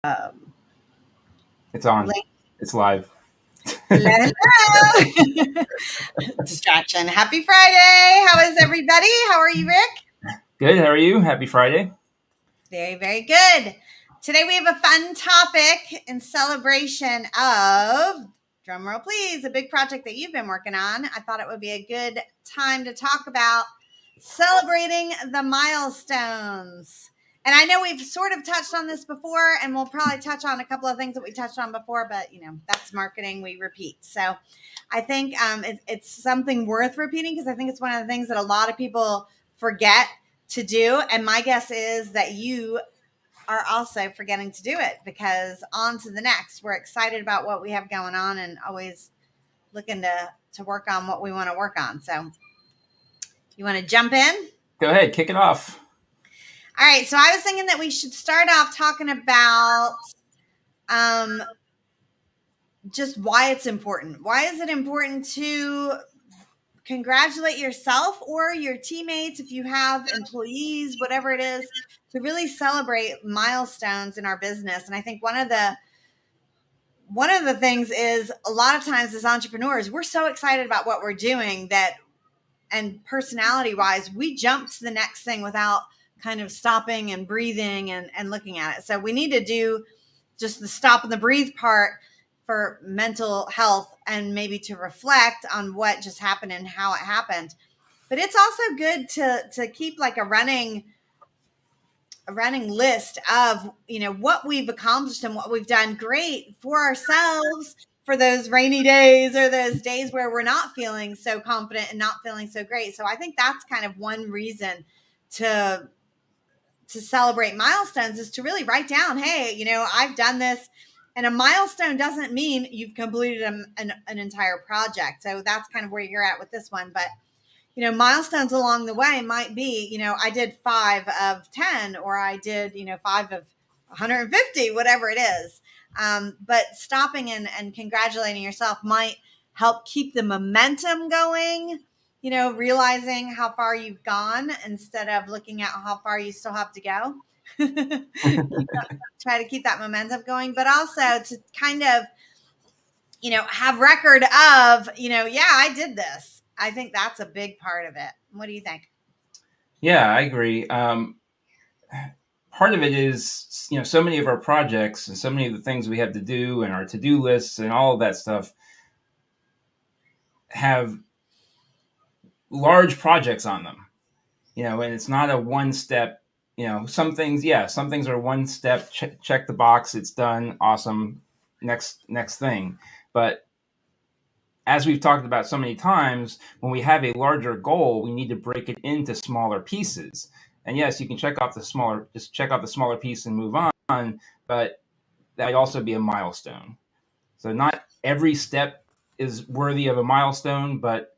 Um, It's on. link. It's live. Hello. Distraction. Happy Friday. How is everybody? How are you, Rick? Good. How are you? Happy Friday. Very, very good. Today we have a fun topic in celebration of, drumroll please, a big project that you've been working on. I thought it would be a good time to talk about celebrating the milestones. And I know we've sort of touched on this before, and we'll probably touch on a couple of things that we touched on before, but that's marketing, we repeat. So I think it's something worth repeating because I think it's one of the things that a lot of people forget to do. And my guess is that you are also forgetting to do it, because on to the next. We're excited about what we have going on and always looking to work on what we want to work on. So you want to jump in? Go ahead. Kick it off. All right. So I was thinking that we should start off talking about just why it's important. Why is it important to congratulate yourself or your teammates, if you have employees, whatever it is, to really celebrate milestones in our business? And I think one of the things is, a lot of times as entrepreneurs, we're so excited about what we're doing that, and personality wise, we jump to the next thing without kind of stopping and breathing and looking at it. So we need to do just the stop and the breathe part for mental health, and maybe to reflect on what just happened and how it happened. But it's also good to keep like a running list of what we've accomplished and what we've done great for ourselves, for those rainy days or those days where we're not feeling so confident and not feeling so great. So I think that's kind of one reason to celebrate milestones, is to really write down, hey, I've done this. And a milestone doesn't mean you've completed an entire project. So that's kind of where you're at with this one. But, milestones along the way might be, I did 5 of 10, or I did, 5 of 150, whatever it is. But stopping and congratulating yourself might help keep the momentum going, realizing how far you've gone instead of looking at how far you still have to go. Try to keep that momentum going, but also to kind of, have record of, yeah, I did this. I think that's a big part of it. What do you think? Yeah, I agree. Part of it is, so many of our projects and so many of the things we have to do and our to-do lists and all of that stuff have large projects on them, and it's not a one step. Some things are one step, check the box, it's done, awesome, next thing. But as we've talked about so many times, when we have a larger goal, we need to break it into smaller pieces. And yes, you can check off the smaller piece and move on, but that might also be a milestone. So not every step is worthy of a milestone, but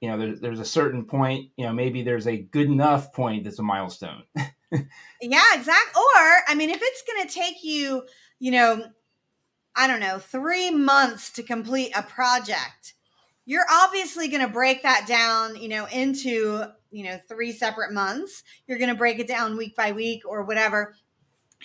there's a certain point, maybe there's a good enough point that's a milestone. Yeah, exactly. Or, I mean, if it's going to take you, I don't know, 3 months to complete a project, you're obviously going to break that down, into, 3 separate months. You're going to break it down week by week or whatever.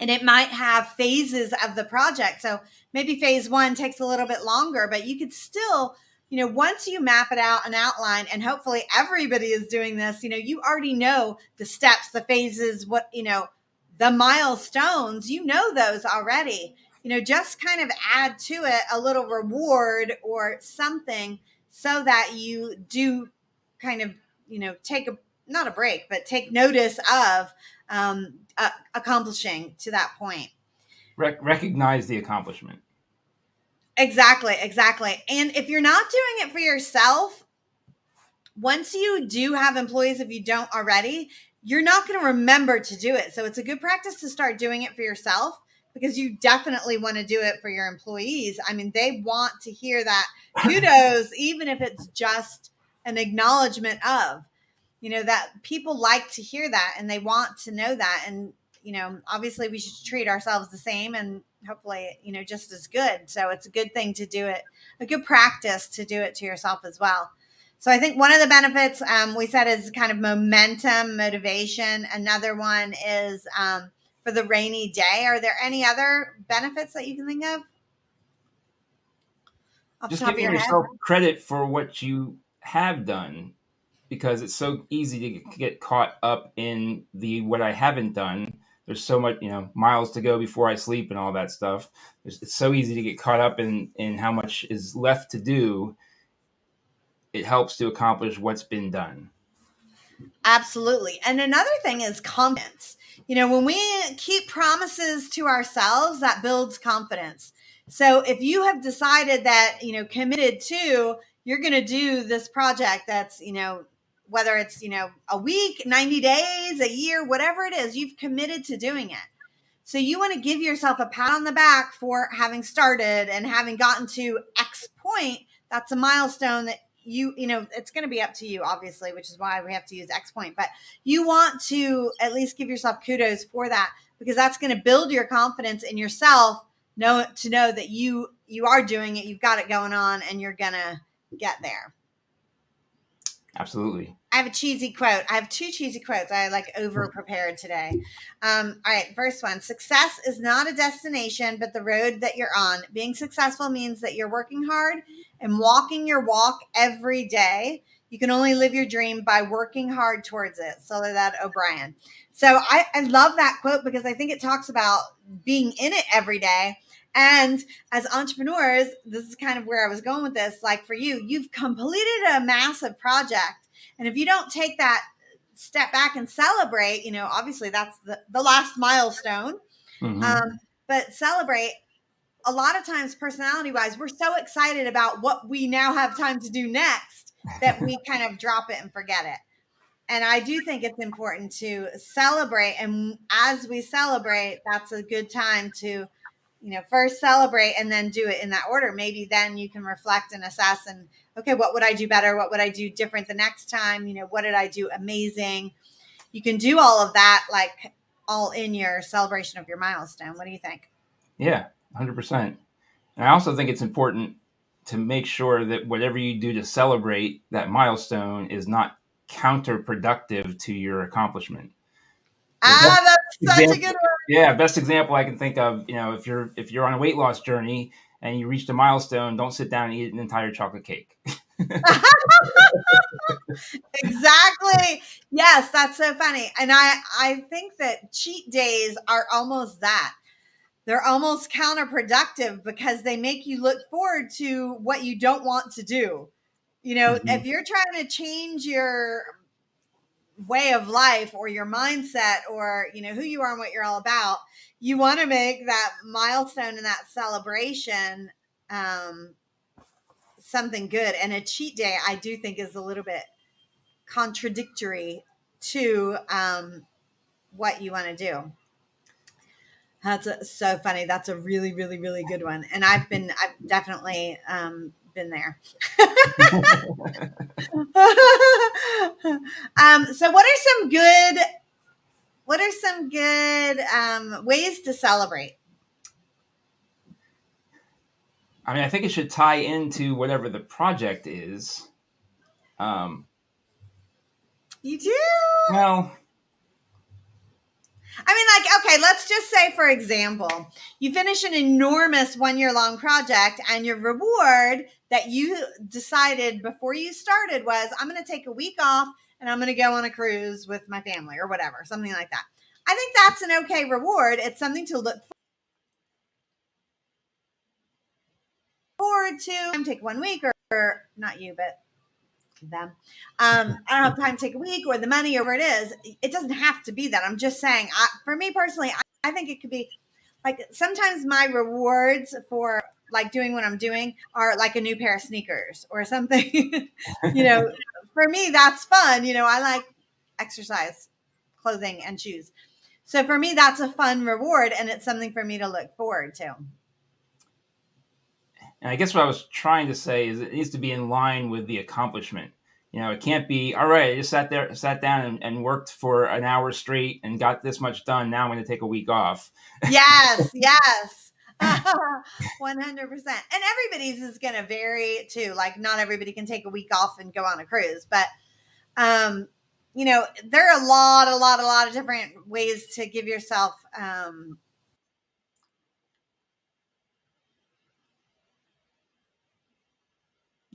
And it might have phases of the project. So maybe phase 1 takes a little bit longer, but you could still, once you map it out and outline, and hopefully everybody is doing this, you already know the steps, the phases, what, the milestones, those already, just kind of add to it a little reward or something, so that you do kind of, take not a break, but take notice of accomplishing to that point. Recognize the accomplishment. Exactly. And if you're not doing it for yourself, once you do have employees, if you don't already, you're not going to remember to do it. So it's a good practice to start doing it for yourself, because you definitely want to do it for your employees. I mean, they want to hear that kudos, even if it's just an acknowledgement of, that people like to hear that and they want to know that. And, obviously we should treat ourselves the same, and hopefully, just as good. So it's a good thing to do it, a good practice to do it to yourself as well. So I think one of the benefits we said is kind of momentum, motivation. Another one is for the rainy day. Are there any other benefits that you can think of off the Just top of giving your head? yourself credit for what you have done, because it's so easy to get caught up in the what I haven't done. There's so much, miles to go before I sleep and all that stuff. It's so easy to get caught up in how much is left to do. It helps to accomplish what's been done. Absolutely. And another thing is confidence. When we keep promises to ourselves, that builds confidence. So if you have decided that, committed to, you're going to do this project that's, whether it's, a week, 90 days, a year, whatever it is, you've committed to doing it. So you want to give yourself a pat on the back for having started and having gotten to X point. That's a milestone that it's going to be up to you, obviously, which is why we have to use X point. But you want to at least give yourself kudos for that, because that's going to build your confidence in yourself, to know that you are doing it, you've got it going on, and you're going to get there. Absolutely. I have a cheesy quote. I have two cheesy quotes. I over prepared today. All right. First one: success is not a destination, but the road that you're on. Being successful means that you're working hard and walking your walk every day. You can only live your dream by working hard towards it. Soledad O'Brien. So I love that quote, because I think it talks about being in it every day. And as entrepreneurs, this is kind of where I was going with this. Like for you, you've completed a massive project. And if you don't take that step back and celebrate, obviously that's the last milestone. Mm-hmm. But celebrate. A lot of times, personality wise, we're so excited about what we now have time to do next that we kind of drop it and forget it. And I do think it's important to celebrate. And as we celebrate, that's a good time to, first celebrate and then do it in that order. Maybe then you can reflect and assess and, okay, what would I do better? What would I do different the next time? What did I do amazing? You can do all of that, all in your celebration of your milestone. What do you think? Yeah, 100%. And I also think it's important to make sure that whatever you do to celebrate that milestone is not counterproductive to your accomplishment. The best That's such a good example, yeah, best example I can think of, if you're on a weight loss journey and you reached a milestone, don't sit down and eat an entire chocolate cake. one. Exactly. Yes, that's so funny. And I think that cheat days are almost that. They're almost counterproductive, because they make you look forward to what you don't want to do. Mm-hmm. If you're trying to change your way of life or your mindset, or who you are and what you're all about, you want to make that milestone and that celebration something good. And a cheat day, I do think, is a little bit contradictory to what you want to do. That's so funny. That's a really, really, really good one. And I've definitely been there. So what are some good ways to celebrate? I mean, I think it should tie into whatever the project is. You do? Well, I mean, okay, let's just say, for example, you finish an enormous 1 year long project, and your reward that you decided before you started was, I'm going to take a week off and I'm going to go on a cruise with my family, or whatever, something like that. I think that's an okay reward. It's something to look forward to. Take 1 week, or not you, but them. I don't have time to take a week, or the money, or where it is. It doesn't have to be that. I'm just saying, for me personally, I think it could be like, sometimes my rewards for doing what I'm doing are like a new pair of sneakers or something. For me, that's fun. I like exercise, clothing, and shoes. So for me, that's a fun reward, and it's something for me to look forward to. and I guess what I was trying to say is it needs to be in line with the accomplishment. It can't be, all right, I just sat down and worked for an hour straight and got this much done. Now I'm going to take a week off. Yes, yes. 100%. And everybody's is going to vary too. Like, not everybody can take a week off and go on a cruise, but there are a lot of different ways to give yourself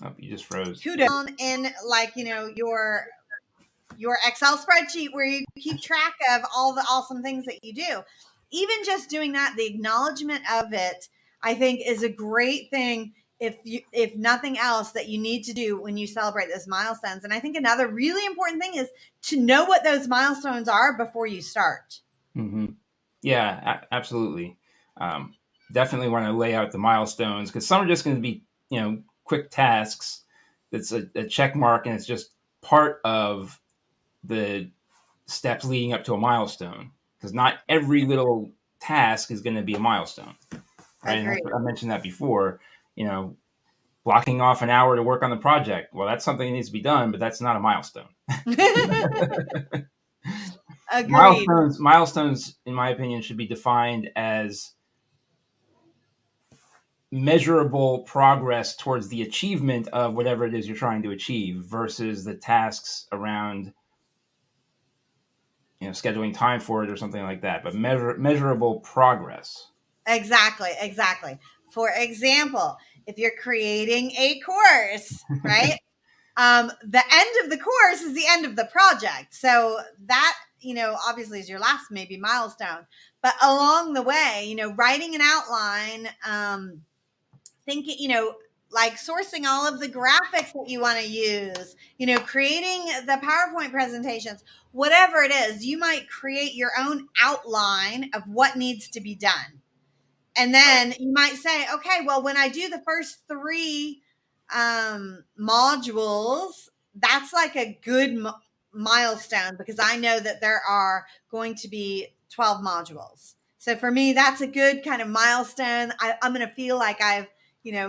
Oh, you just froze. kudos in, like, your Excel spreadsheet where you keep track of all the awesome things that you do. Even just doing that, the acknowledgement of it, I think, is a great thing, if nothing else, that you need to do when you celebrate those milestones. And I think another really important thing is to know what those milestones are before you start. Mm-hmm. Yeah, absolutely. Um, Definitely want to lay out the milestones, because some are just going to be, quick tasks. That's a check mark, and it's just part of the steps leading up to a milestone. Because not every little task is going to be a milestone, right? And Agreed. I mentioned that before. You know, blocking off an hour to work on the project. Well, that's something that needs to be done, but that's not a milestone. Agreed. Milestones, in my opinion, should be defined as measurable progress towards the achievement of whatever it is you're trying to achieve, versus the tasks around, scheduling time for it or something like that. But measurable progress. Exactly. For example, if you're creating a course, right? The end of the course is the end of the project. So that, obviously is your last maybe milestone. But along the way, writing an outline, thinking, like sourcing all of the graphics that you want to use, creating the PowerPoint presentations, whatever it is, you might create your own outline of what needs to be done. And then you might say, okay, well, when I do the first three modules, that's like a good milestone, because I know that there are going to be 12 modules. So for me, that's a good kind of milestone. I'm going to feel like I've,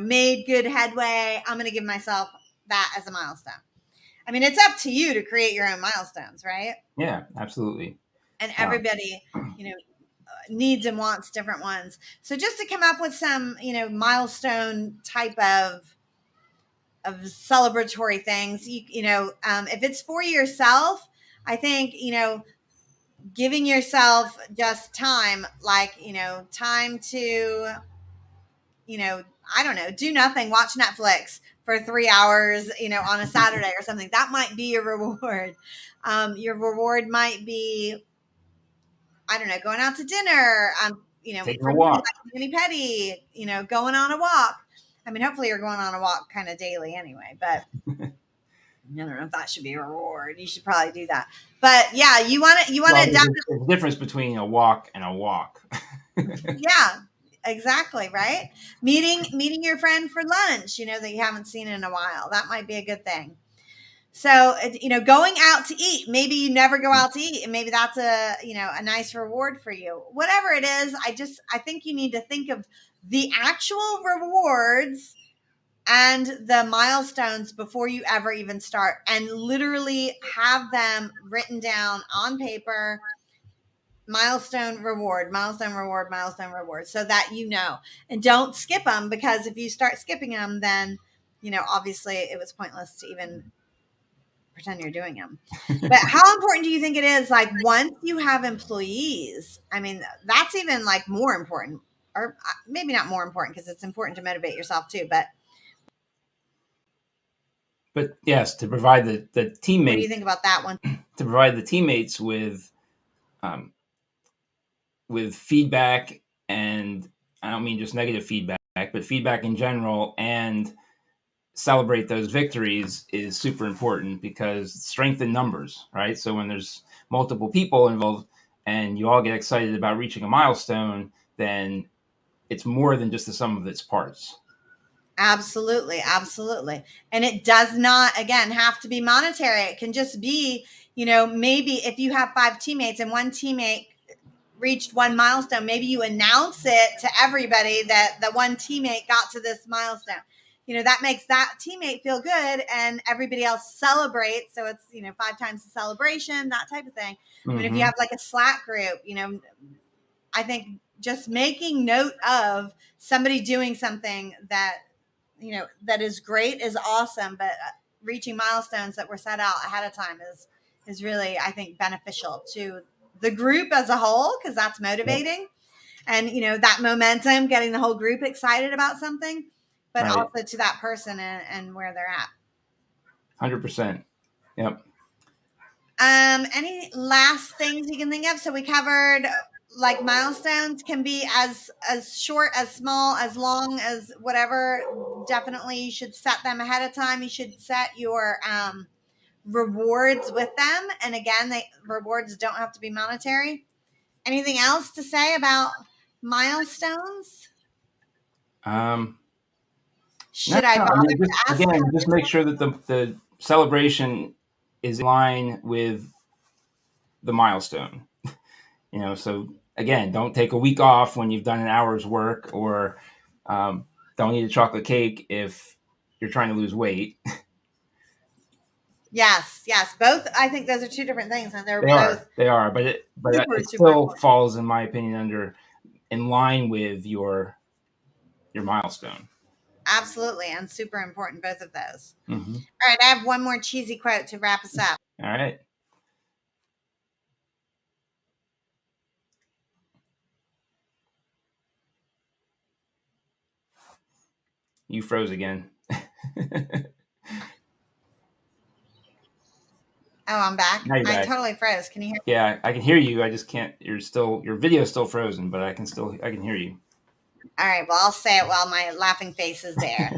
made good headway. I'm going to give myself that as a milestone. I mean, it's up to you to create your own milestones, right? Yeah, absolutely. And Um, everybody, needs and wants different ones. So just to come up with some, milestone type of celebratory things, if it's for yourself, I think, giving yourself just time, like, time to, I don't know, do nothing, watch Netflix for 3 hours, on a Saturday or something. That might be your reward. Your reward might be, I don't know, going out to dinner. Taking For a me, walk. like mani petty, going on a walk. I mean, hopefully you're going on a walk kind of daily anyway, but I don't know if that should be a reward. You should probably do that. But yeah, you want Well, to there's a difference between a walk and a walk. yeah, exactly, right? Meeting your friend for lunch, that you haven't seen in a while. That might be a good thing. So, going out to eat, maybe you never go out to eat, and maybe that's a nice reward for you. Whatever it is, I think you need to think of the actual rewards and the milestones before you ever even start, and literally have them written down on paper. Milestone reward, milestone reward, milestone reward, so that and don't skip them, because if you start skipping them, then obviously it was pointless to even pretend you're doing them. But how important do you think it is, like, once you have employees? I mean, that's even like more important, or maybe not more important, because it's important to motivate yourself too. But But yes, to provide the what do you teammates think about that one? to provide the teammates um, with feedback, and I don't mean just negative feedback, but feedback in general, and celebrate those victories is super important, because strength in numbers, right? So when there's multiple people involved and you all get excited about reaching a milestone, then it's more than just the sum of its parts. Absolutely. And it does not, again, have to be monetary. It can just be, maybe if you have 5 teammates and one teammate reached one milestone, maybe you announce it to everybody that the one teammate got to this milestone. That makes that teammate feel good, and everybody else celebrates. So it's, 5 times the celebration, that type of thing. I mean, if you Mm-hmm. have like a Slack group, I think just making note of somebody doing something that, that is great is awesome. But reaching milestones that were set out ahead of time is really, I think, beneficial to the group as a whole, because that's motivating. And, that momentum, getting the whole group excited about something, but Right. also to that person and where they're at. 100%. Yep. Any last things you can think of? So we covered, like, milestones can be as short, as small, as long, as whatever. Definitely you should set them ahead of time. You should set your rewards with them. And again, rewards don't have to be monetary. Anything else to say about milestones? Should I No, bother just, to ask? again, just make sure that the celebration is in line with the milestone. So again, don't take a week off when you've done an hour's work, or don't eat a chocolate cake if you're trying to lose weight. Yes, both. I think those are two different things, and they're both They are, but super, it super still important. falls, in my opinion, in line with your milestone. Absolutely, and super important, both of those. Mm-hmm. All right, I have one more cheesy quote to wrap us up. All right. You froze again. Oh, I'm back. Now you're I back. totally froze. Can you hear me? Yeah, I can hear you. I just can't. Your video is still frozen, but I can hear you. All right, well, I'll say it while my laughing face is there.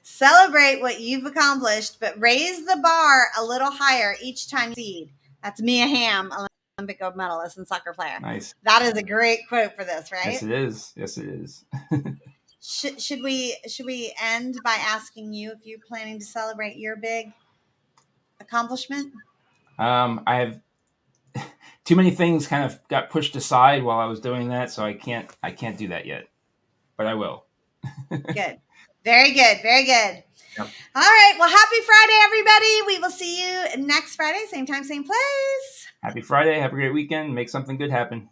Celebrate what you've accomplished, but raise the bar a little higher each time you succeed. That's Mia Hamm, Olympic gold medalist and soccer player. Nice. That is a great quote for this, right? Yes, it is. Yes, it is. Should we end by asking you if you're planning to celebrate your big accomplishment? I have too many things kind of got pushed aside while I was doing that, so I can't do that yet, but I will. Good. Very good. Very good. Yep. All right. Well, happy Friday, everybody. We will see you next Friday, same time, same place. Happy Friday. Have a great weekend. Make something good happen.